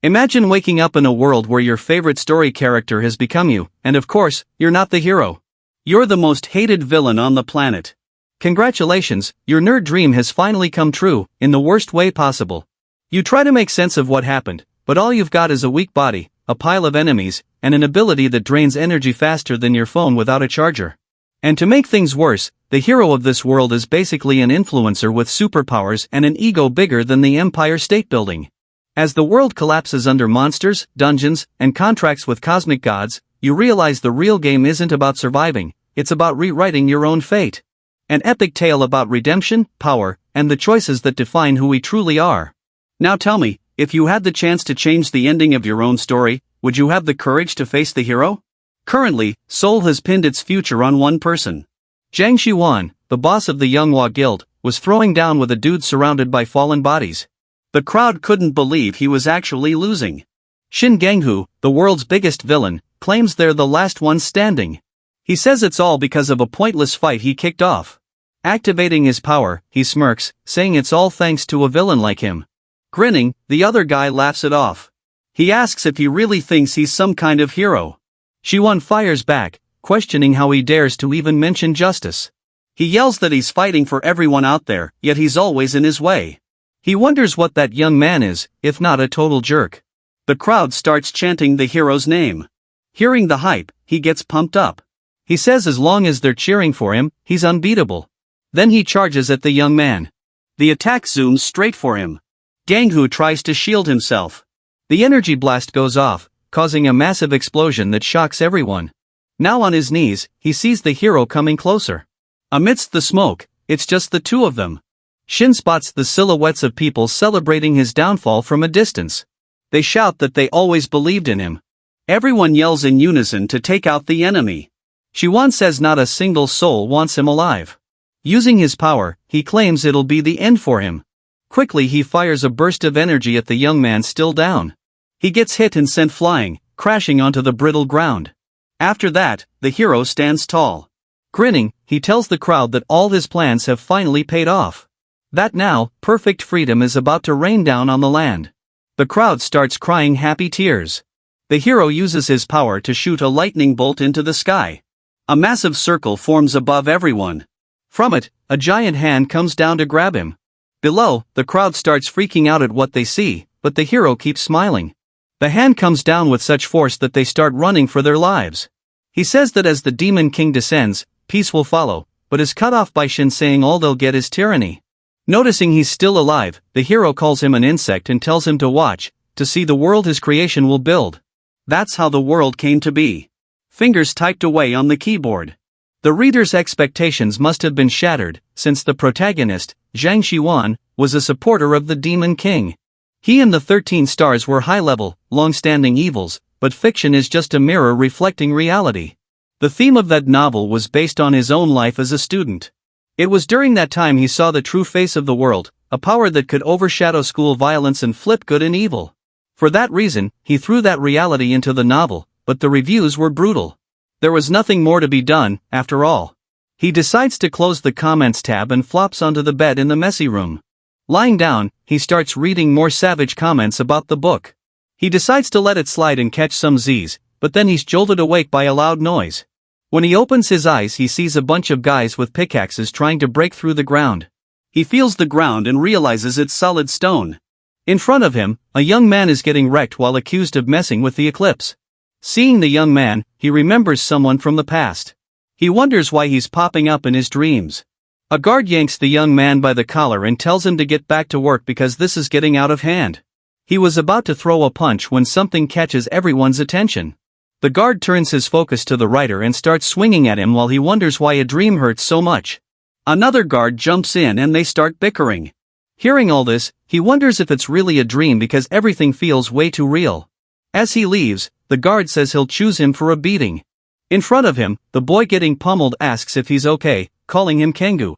Imagine waking up in a world where your favorite story character has become you, and of course, you're not the hero. You're the most hated villain on the planet. Congratulations, your nerd dream has finally come true, in the worst way possible. You try to make sense of what happened, but all you've got is a weak body, a pile of enemies, and an ability that drains energy faster than your phone without a charger. And to make things worse, the hero of this world is basically an influencer with superpowers and an ego bigger than the Empire State Building. As the world collapses under monsters, dungeons, and contracts with cosmic gods, you realize the real game isn't about surviving, it's about rewriting your own fate. An epic tale about redemption, power, and the choices that define who we truly are. Now tell me, if you had the chance to change the ending of your own story, would you have the courage to face the hero? Currently, Seoul has pinned its future on one person. Jang Shi-won, the boss of the Manhwa Guild, was throwing down with a dude surrounded by fallen bodies. The crowd couldn't believe he was actually losing. Shin Gang-hoo, the world's biggest villain, claims they're the last ones standing. He says it's all because of a pointless fight he kicked off. Activating his power, he smirks, saying it's all thanks to a villain like him. Grinning, the other guy laughs it off. He asks if he really thinks he's some kind of hero. Shi-won fires back, questioning how he dares to even mention justice. He yells that he's fighting for everyone out there, yet he's always in his way. He wonders what that young man is, if not a total jerk. The crowd starts chanting the hero's name. Hearing the hype, he gets pumped up. He says as long as they're cheering for him, he's unbeatable. Then he charges at the young man. The attack zooms straight for him. Gang-hoo tries to shield himself. The energy blast goes off, causing a massive explosion that shocks everyone. Now on his knees, he sees the hero coming closer. Amidst the smoke, it's just the two of them. Shin spots the silhouettes of people celebrating his downfall from a distance. They shout that they always believed in him. Everyone yells in unison to take out the enemy. Shi-won says not a single soul wants him alive. Using his power, he claims it'll be the end for him. Quickly he fires a burst of energy at the young man still down. He gets hit and sent flying, crashing onto the brittle ground. After that, the hero stands tall. Grinning, he tells the crowd that all his plans have finally paid off. That now, perfect freedom is about to rain down on the land. The crowd starts crying happy tears. The hero uses his power to shoot a lightning bolt into the sky. A massive circle forms above everyone. From it, a giant hand comes down to grab him. Below, the crowd starts freaking out at what they see, but the hero keeps smiling. The hand comes down with such force that they start running for their lives. He says that as the Demon King descends, peace will follow, but is cut off by Shin saying all they'll get is tyranny. Noticing he's still alive, the hero calls him an insect and tells him to watch, to see the world his creation will build. That's how the world came to be. Fingers typed away on the keyboard. The reader's expectations must have been shattered, since the protagonist, Jang Shi-won, was a supporter of the Demon King. He and the 13 stars were high-level, long-standing evils, but fiction is just a mirror reflecting reality. The theme of that novel was based on his own life as a student. It was during that time he saw the true face of the world, a power that could overshadow school violence and flip good and evil. For that reason, he threw that reality into the novel, but the reviews were brutal. There was nothing more to be done, after all. He decides to close the comments tab and flops onto the bed in the messy room. Lying down, he starts reading more savage comments about the book. He decides to let it slide and catch some Z's, but then he's jolted awake by a loud noise. When he opens his eyes, he sees a bunch of guys with pickaxes trying to break through the ground. He feels the ground and realizes it's solid stone. In front of him, a young man is getting wrecked while accused of messing with the eclipse. Seeing the young man, he remembers someone from the past. He wonders why he's popping up in his dreams. A guard yanks the young man by the collar and tells him to get back to work because this is getting out of hand. He was about to throw a punch when something catches everyone's attention. The guard turns his focus to the writer and starts swinging at him while he wonders why a dream hurts so much. Another guard jumps in and they start bickering. Hearing all this, he wonders if it's really a dream because everything feels way too real. As he leaves, the guard says he'll choose him for a beating. In front of him, the boy getting pummeled asks if he's okay, calling him Kengu.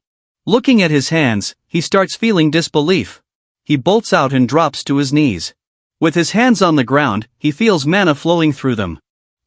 Looking at his hands, he starts feeling disbelief. He bolts out and drops to his knees. With his hands on the ground, he feels mana flowing through them.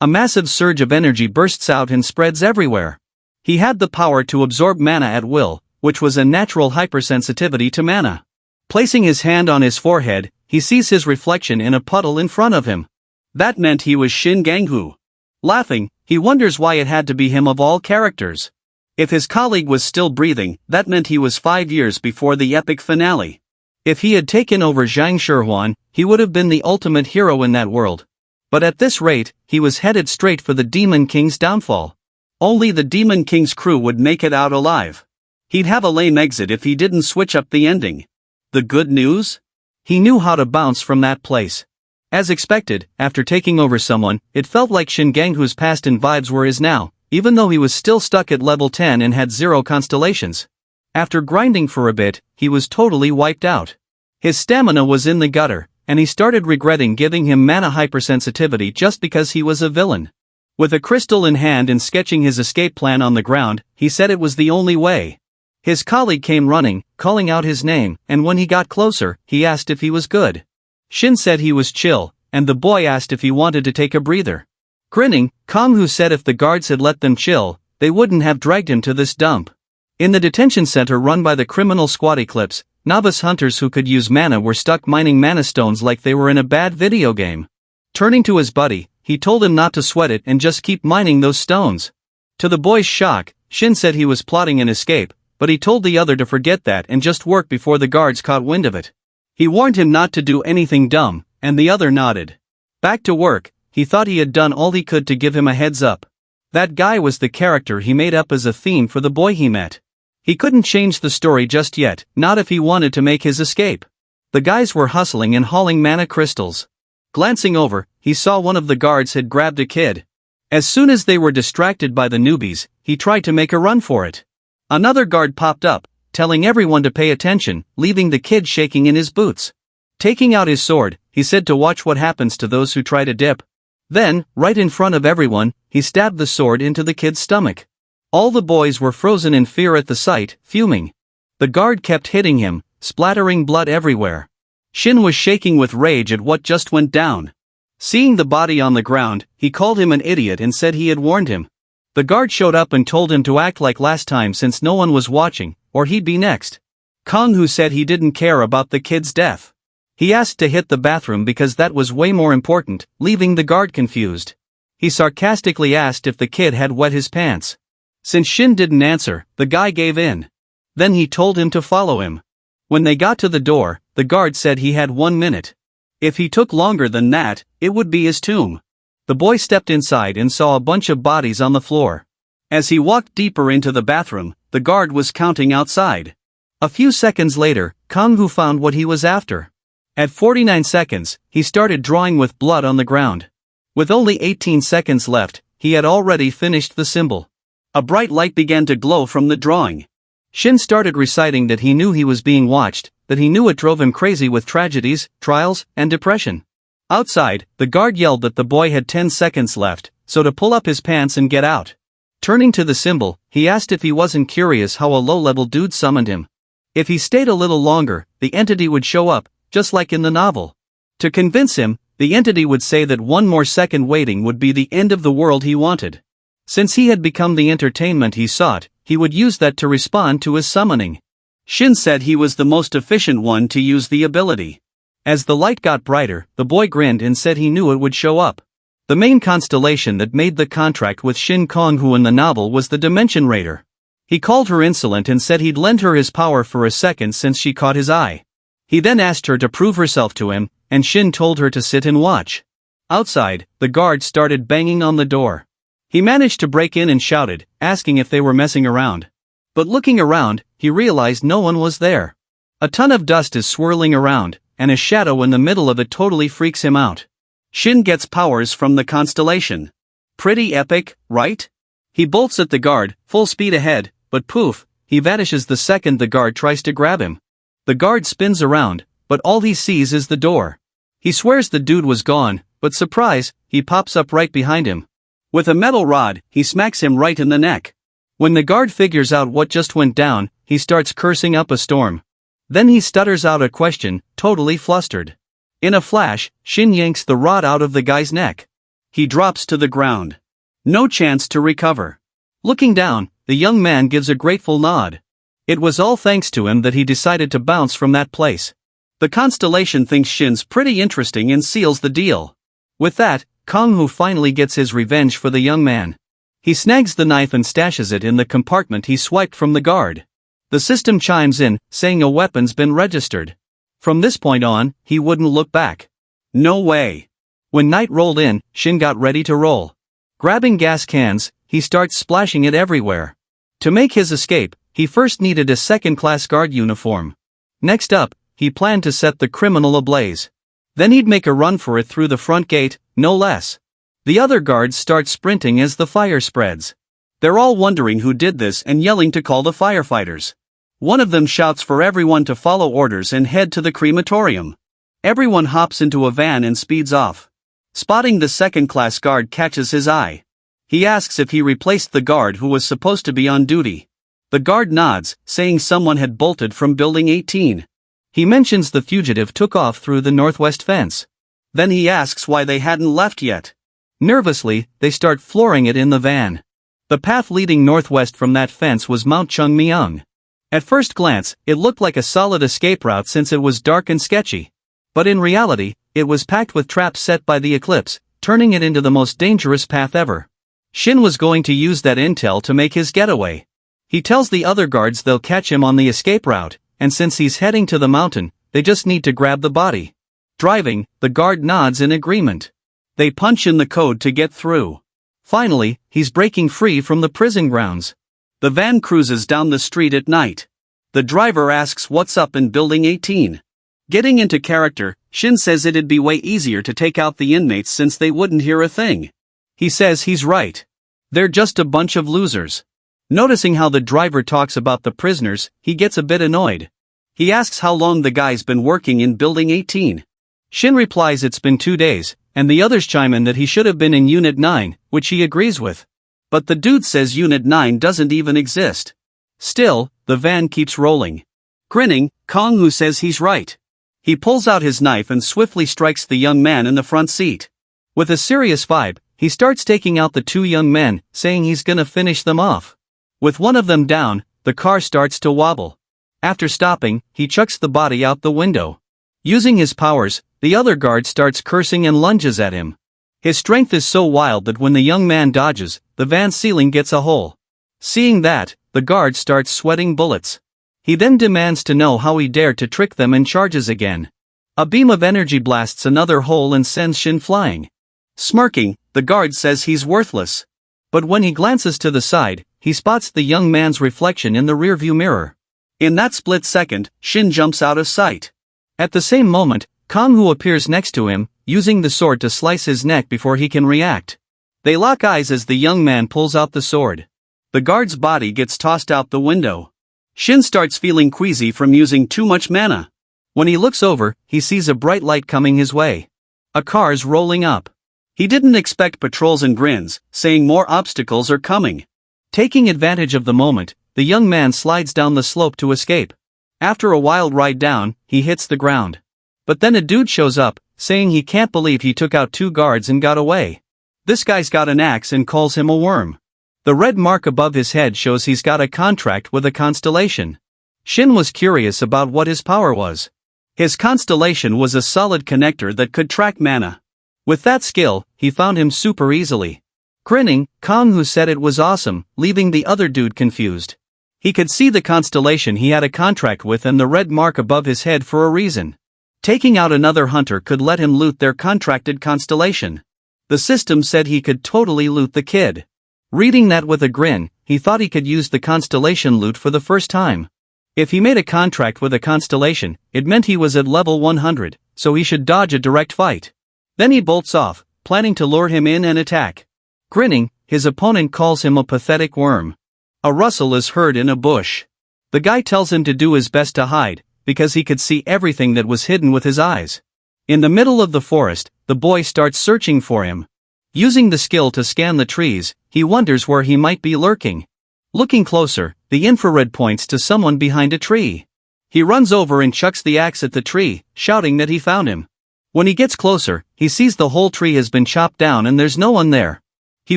A massive surge of energy bursts out and spreads everywhere. He had the power to absorb mana at will, which was a natural hypersensitivity to mana. Placing his hand on his forehead, he sees his reflection in a puddle in front of him. That meant he was Shin Ganghu. Laughing, he wonders why it had to be him of all characters. If his colleague was still breathing, that meant he was 5 years before the epic finale. If he had taken over Zhang Shihuan, he would have been the ultimate hero in that world. But at this rate, he was headed straight for the Demon King's downfall. Only the Demon King's crew would make it out alive. He'd have a lame exit if he didn't switch up the ending. The good news? He knew how to bounce from that place. As expected, after taking over someone, it felt like Shin Ganghu's past and vibes were his now, even though he was still stuck at level 10 and had 0 constellations. After grinding for a bit, he was totally wiped out. His stamina was in the gutter, and he started regretting giving him mana hypersensitivity just because he was a villain. With a crystal in hand and sketching his escape plan on the ground, he said it was the only way. His colleague came running, calling out his name, and when he got closer, he asked if he was good. Shin said he was chill, and the boy asked if he wanted to take a breather. Grinning, Konghu said if the guards had let them chill, they wouldn't have dragged him to this dump. In the detention center run by the criminal squad Eclipse, novice hunters who could use mana were stuck mining mana stones like they were in a bad video game. Turning to his buddy, he told him not to sweat it and just keep mining those stones. To the boy's shock, Shin said he was plotting an escape, but he told the other to forget that and just work before the guards caught wind of it. He warned him not to do anything dumb, and the other nodded. Back to work, he thought he had done all he could to give him a heads up. That guy was the character he made up as a theme for the boy he met. He couldn't change the story just yet, not if he wanted to make his escape. The guys were hustling and hauling mana crystals. Glancing over, he saw one of the guards had grabbed a kid. As soon as they were distracted by the newbies, he tried to make a run for it. Another guard popped up, telling everyone to pay attention, leaving the kid shaking in his boots. Taking out his sword, he said to watch what happens to those who try to dip. Then, right in front of everyone, he stabbed the sword into the kid's stomach. All the boys were frozen in fear at the sight, fuming. The guard kept hitting him, splattering blood everywhere. Shin was shaking with rage at what just went down. Seeing the body on the ground, he called him an idiot and said he had warned him. The guard showed up and told him to act like last time since no one was watching, or he'd be next. Konghu said he didn't care about the kid's death. He asked to hit the bathroom because that was way more important, leaving the guard confused. He sarcastically asked if the kid had wet his pants. Since Shin didn't answer, the guy gave in. Then he told him to follow him. When they got to the door, the guard said he had 1 minute. If he took longer than that, it would be his tomb. The boy stepped inside and saw a bunch of bodies on the floor. As he walked deeper into the bathroom, the guard was counting outside. A few seconds later, Konghu found what he was after. At 49 seconds, he started drawing with blood on the ground. With only 18 seconds left, he had already finished the symbol. A bright light began to glow from the drawing. Shin started reciting that he knew he was being watched, that he knew it drove him crazy with tragedies, trials, and depression. Outside, the guard yelled that the boy had 10 seconds left, so to pull up his pants and get out. Turning to the symbol, he asked if he wasn't curious how a low-level dude summoned him. If he stayed a little longer, the entity would show up, just like in the novel. To convince him, the entity would say that 1 more second waiting would be the end of the world he wanted. Since he had become the entertainment he sought, he would use that to respond to his summoning. Shin said he was the most efficient one to use the ability. As the light got brighter, the boy grinned and said he knew it would show up. The main constellation that made the contract with Shin Konghu in the novel was the Dimension Raider. He called her insolent and said he'd lend her his power for a second since she caught his eye. He then asked her to prove herself to him, and Shin told her to sit and watch. Outside, the guard started banging on the door. He managed to break in and shouted, asking if they were messing around. But looking around, he realized no one was there. A ton of dust is swirling around, and a shadow in the middle of it totally freaks him out. Shin gets powers from the constellation. Pretty epic, right? He bolts at the guard, full speed ahead, but poof, he vanishes the second the guard tries to grab him. The guard spins around, but all he sees is the door. He swears the dude was gone, but surprise, he pops up right behind him. With a metal rod, he smacks him right in the neck. When the guard figures out what just went down, he starts cursing up a storm. Then he stutters out a question, totally flustered. In a flash, Shin yanks the rod out of the guy's neck. He drops to the ground. No chance to recover. Looking down, the young man gives a grateful nod. It was all thanks to him that he decided to bounce from that place. The constellation thinks Shin's pretty interesting and seals the deal. With that, Kang-hoo finally gets his revenge for the young man. He snags the knife and stashes it in the compartment he swiped from the guard. The system chimes in, saying a weapon's been registered. From this point on, he wouldn't look back. No way. When night rolled in, Shin got ready to roll. Grabbing gas cans, he starts splashing it everywhere. To make his escape, he first needed a second-class guard uniform. Next up, he planned to set the criminal ablaze. Then he'd make a run for it through the front gate, no less. The other guards start sprinting as the fire spreads. They're all wondering who did this and yelling to call the firefighters. One of them shouts for everyone to follow orders and head to the crematorium. Everyone hops into a van and speeds off. Spotting the second-class guard catches his eye. He asks if he replaced the guard who was supposed to be on duty. The guard nods, saying someone had bolted from Building 18. He mentions the fugitive took off through the northwest fence. Then he asks why they hadn't left yet. Nervously, they start flooring it in the van. The path leading northwest from that fence was Mount Chungmyeong. At first glance, it looked like a solid escape route since it was dark and sketchy. But in reality, it was packed with traps set by the eclipse, turning it into the most dangerous path ever. Shin was going to use that intel to make his getaway. He tells the other guards they'll catch him on the escape route, and since he's heading to the mountain, they just need to grab the body. Driving, the guard nods in agreement. They punch in the code to get through. Finally, he's breaking free from the prison grounds. The van cruises down the street at night. The driver asks what's up in Building 18. Getting into character, Shin says it'd be way easier to take out the inmates since they wouldn't hear a thing. He says he's right. They're just a bunch of losers. Noticing how the driver talks about the prisoners, he gets a bit annoyed. He asks how long the guy's been working in Building 18. Shin replies it's been 2 days, and the others chime in that he should have been in Unit 9, which he agrees with. But the dude says Unit 9 doesn't even exist. Still, the van keeps rolling. Grinning, Kang-hoo says he's right. He pulls out his knife and swiftly strikes the young man in the front seat. With a serious vibe, he starts taking out the two young men, saying he's gonna finish them off. With one of them down, the car starts to wobble. After stopping, he chucks the body out the window. Using his powers, the other guard starts cursing and lunges at him. His strength is so wild that when the young man dodges, the van ceiling gets a hole. Seeing that, the guard starts sweating bullets. He then demands to know how he dared to trick them and charges again. A beam of energy blasts another hole and sends Shin flying. Smirking, the guard says he's worthless. But when he glances to the side, he spots the young man's reflection in the rearview mirror. In that split second, Shin jumps out of sight. At the same moment, Kang-hoo appears next to him, using the sword to slice his neck before he can react. They lock eyes as the young man pulls out the sword. The guard's body gets tossed out the window. Shin starts feeling queasy from using too much mana. When he looks over, he sees a bright light coming his way. A car's rolling up. He didn't expect patrols and grins, saying more obstacles are coming. Taking advantage of the moment, the young man slides down the slope to escape. After a wild ride down, he hits the ground. But then a dude shows up, saying he can't believe he took out 2 guards and got away. This guy's got an axe and calls him a worm. The red mark above his head shows he's got a contract with a constellation. Shin was curious about what his power was. His constellation was a solid connector that could track mana. With that skill, he found him super easily. Grinning, Kang-hoo said it was awesome, leaving the other dude confused. He could see the constellation he had a contract with and the red mark above his head for a reason. Taking out another hunter could let him loot their contracted constellation. The system said he could totally loot the kid. Reading that with a grin, he thought he could use the constellation loot for the first time. If he made a contract with a constellation, it meant he was at level 100, so he should dodge a direct fight. Then he bolts off, planning to lure him in and attack. Grinning, his opponent calls him a pathetic worm. A rustle is heard in a bush. The guy tells him to do his best to hide, because he could see everything that was hidden with his eyes. In the middle of the forest, the boy starts searching for him. Using the skill to scan the trees, he wonders where he might be lurking. Looking closer, the infrared points to someone behind a tree. He runs over and chucks the axe at the tree, shouting that he found him. When he gets closer, he sees the whole tree has been chopped down and there's no one there. He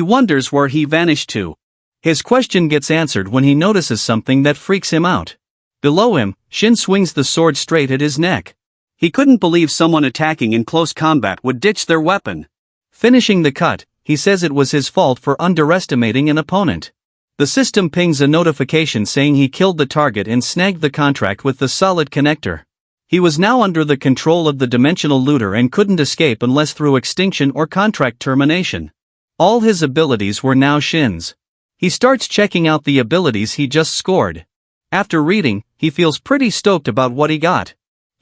wonders where he vanished to. His question gets answered when he notices something that freaks him out. Below him, Shin swings the sword straight at his neck. He couldn't believe someone attacking in close combat would ditch their weapon. Finishing the cut, he says it was his fault for underestimating an opponent. The system pings a notification saying he killed the target and snagged the contract with the solid connector. He was now under the control of the dimensional looter and couldn't escape unless through extinction or contract termination. All his abilities were now Shin's. He starts checking out the abilities he just scored. After reading, he feels pretty stoked about what he got.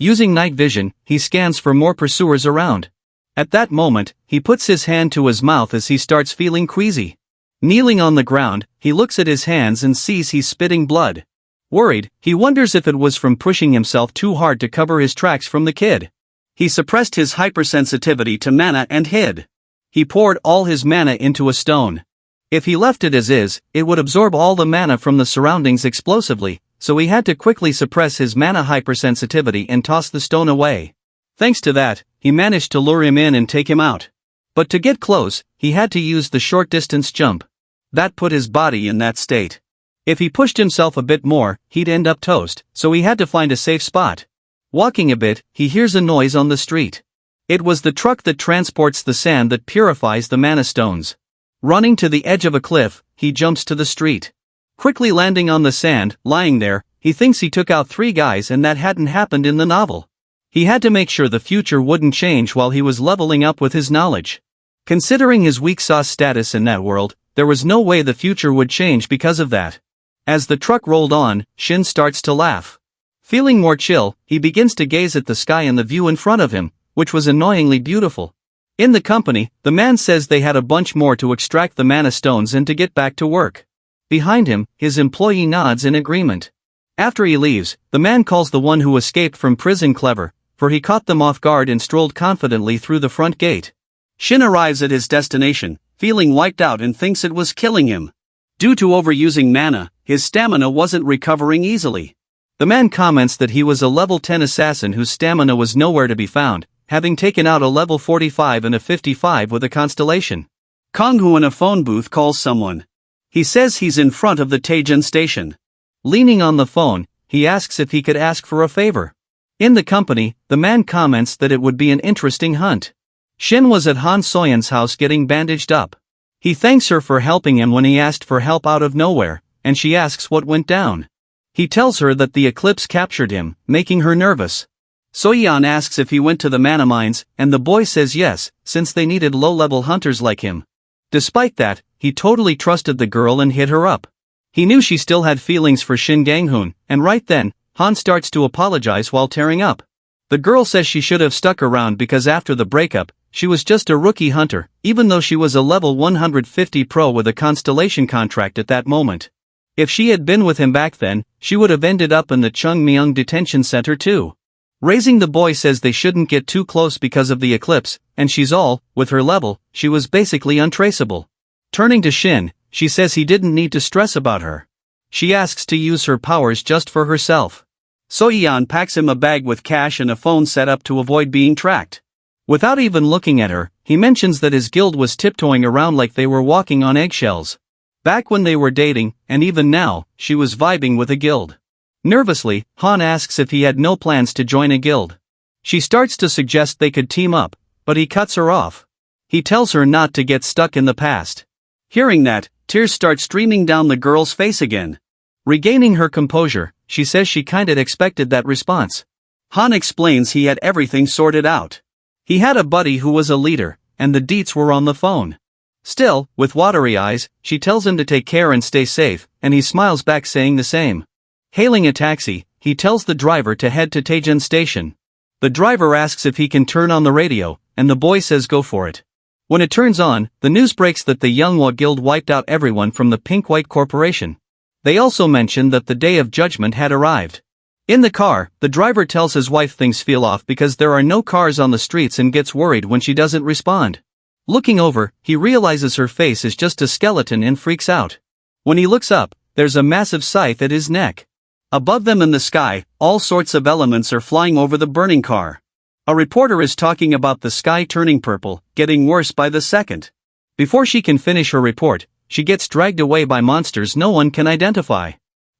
Using night vision, he scans for more pursuers around. At that moment, he puts his hand to his mouth as he starts feeling queasy. Kneeling on the ground, he looks at his hands and sees he's spitting blood. Worried, he wonders if it was from pushing himself too hard to cover his tracks from the kid. He suppressed his hypersensitivity to mana and hid. He poured all his mana into a stone. If he left it as is, it would absorb all the mana from the surroundings explosively, so he had to quickly suppress his mana hypersensitivity and toss the stone away. Thanks to that, he managed to lure him in and take him out. But to get close, he had to use the short-distance jump. That put his body in that state. If he pushed himself a bit more, he'd end up toast, so he had to find a safe spot. Walking a bit, he hears a noise on the street. It was the truck that transports the sand that purifies the mana stones. Running to the edge of a cliff, he jumps to the street. Quickly landing on the sand, lying there, he thinks he took out 3 guys and that hadn't happened in the novel. He had to make sure the future wouldn't change while he was leveling up with his knowledge. Considering his weak sauce status in that world, there was no way the future would change because of that. As the truck rolled on, Shin starts to laugh. Feeling more chill, he begins to gaze at the sky and the view in front of him, which was annoyingly beautiful. In the company, the man says they had a bunch more to extract the mana stones and to get back to work. Behind him, his employee nods in agreement. After he leaves, the man calls the one who escaped from prison clever, for he caught them off guard and strolled confidently through the front gate. Shin arrives at his destination, feeling wiped out and thinks it was killing him. Due to overusing mana, his stamina wasn't recovering easily. The man comments that he was a level 10 assassin whose stamina was nowhere to be found, having taken out a level 45 and a 55 with a constellation. Kong-hu in a phone booth calls someone. He says he's in front of the Taijin station. Leaning on the phone, he asks if he could ask for a favor. In the company, the man comments that it would be an interesting hunt. Shin was at Han Soyen's house getting bandaged up. He thanks her for helping him when he asked for help out of nowhere, and she asks what went down. He tells her that the eclipse captured him, making her nervous. Soyeon asks if he went to the mana mines, and the boy says yes, since they needed low-level hunters like him. Despite that, he totally trusted the girl and hit her up. He knew she still had feelings for Shin Gang-hoon, and right then, Han starts to apologize while tearing up. The girl says she should have stuck around because after the breakup, she was just a rookie hunter, even though she was a level 150 pro with a constellation contract at that moment. If she had been with him back then, she would have ended up in the Chungmyeong detention center too. Raising the boy says they shouldn't get too close because of the eclipse, and she's all, with her level, she was basically untraceable. Turning to Shin, she says he didn't need to stress about her. She asks to use her powers just for herself. Soyeon packs him a bag with cash and a phone set up to avoid being tracked. Without even looking at her, he mentions that his guild was tiptoeing around like they were walking on eggshells. Back when they were dating, and even now, she was vibing with a guild. Nervously, Han asks if he had no plans to join a guild. She starts to suggest they could team up, but he cuts her off. He tells her not to get stuck in the past. Hearing that, tears start streaming down the girl's face again. Regaining her composure, she says she kinda expected that response. Han explains he had everything sorted out. He had a buddy who was a leader, and the deets were on the phone. Still, with watery eyes, she tells him to take care and stay safe, and he smiles back saying the same. Hailing a taxi, he tells the driver to head to Taijin Station. The driver asks if he can turn on the radio, and the boy says go for it. When it turns on, the news breaks that the Younghwa Guild wiped out everyone from the Pink-White Corporation. They also mention that the Day of Judgment had arrived. In the car, the driver tells his wife things feel off because there are no cars on the streets and gets worried when she doesn't respond. Looking over, he realizes her face is just a skeleton and freaks out. When he looks up, there's a massive scythe at his neck. Above them in the sky, all sorts of elements are flying over the burning car. A reporter is talking about the sky turning purple, getting worse by the second. Before she can finish her report, she gets dragged away by monsters no one can identify.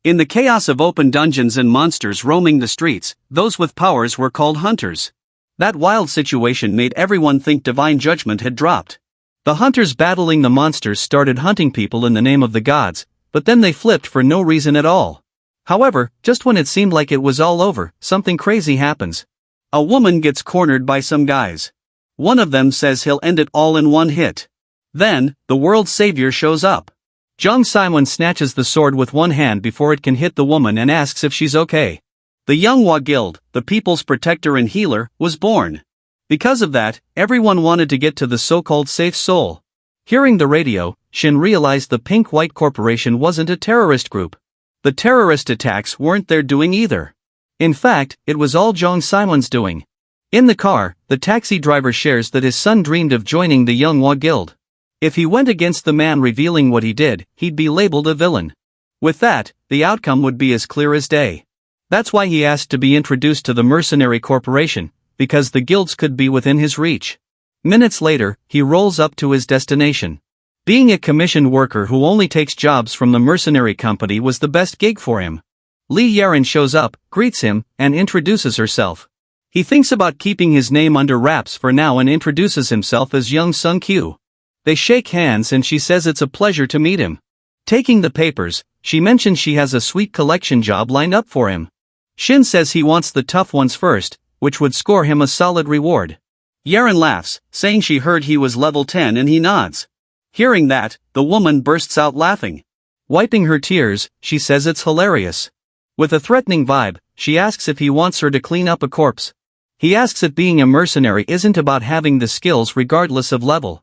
In the chaos of open dungeons and monsters roaming the streets, those with powers were called hunters. That wild situation made everyone think divine judgment had dropped. The hunters battling the monsters started hunting people in the name of the gods, but then they flipped for no reason at all. However, just when it seemed like it was all over, something crazy happens. A woman gets cornered by some guys. One of them says he'll end it all in one hit. Then, the world's savior shows up. Jung Simon snatches the sword with one hand before it can hit the woman and asks if she's okay. The MANHUA Guild, the people's protector and healer, was born. Because of that, everyone wanted to get to the so-called safe soul. Hearing the radio, Shin realized the Pink-White Corporation wasn't a terrorist group. The terrorist attacks weren't their doing either. In fact, it was all Jung Simon's doing. In the car, the taxi driver shares that his son dreamed of joining the MANHUA Guild. If he went against the man revealing what he did, he'd be labeled a villain. With that, the outcome would be as clear as day. That's why he asked to be introduced to the mercenary corporation, because the guilds could be within his reach. Minutes later, he rolls up to his destination. Being a commissioned worker who only takes jobs from the mercenary company was the best gig for him. Lee Yaren shows up, greets him, and introduces herself. He thinks about keeping his name under wraps for now and introduces himself as Young Sung Kyu. They shake hands and she says it's a pleasure to meet him. Taking the papers, she mentions she has a sweet collection job lined up for him. Shin says he wants the tough ones first, which would score him a solid reward. Yaren laughs, saying she heard he was level 10 and he nods. Hearing that, the woman bursts out laughing. Wiping her tears, she says it's hilarious. With a threatening vibe, she asks if he wants her to clean up a corpse. He asks if being a mercenary isn't about having the skills regardless of level.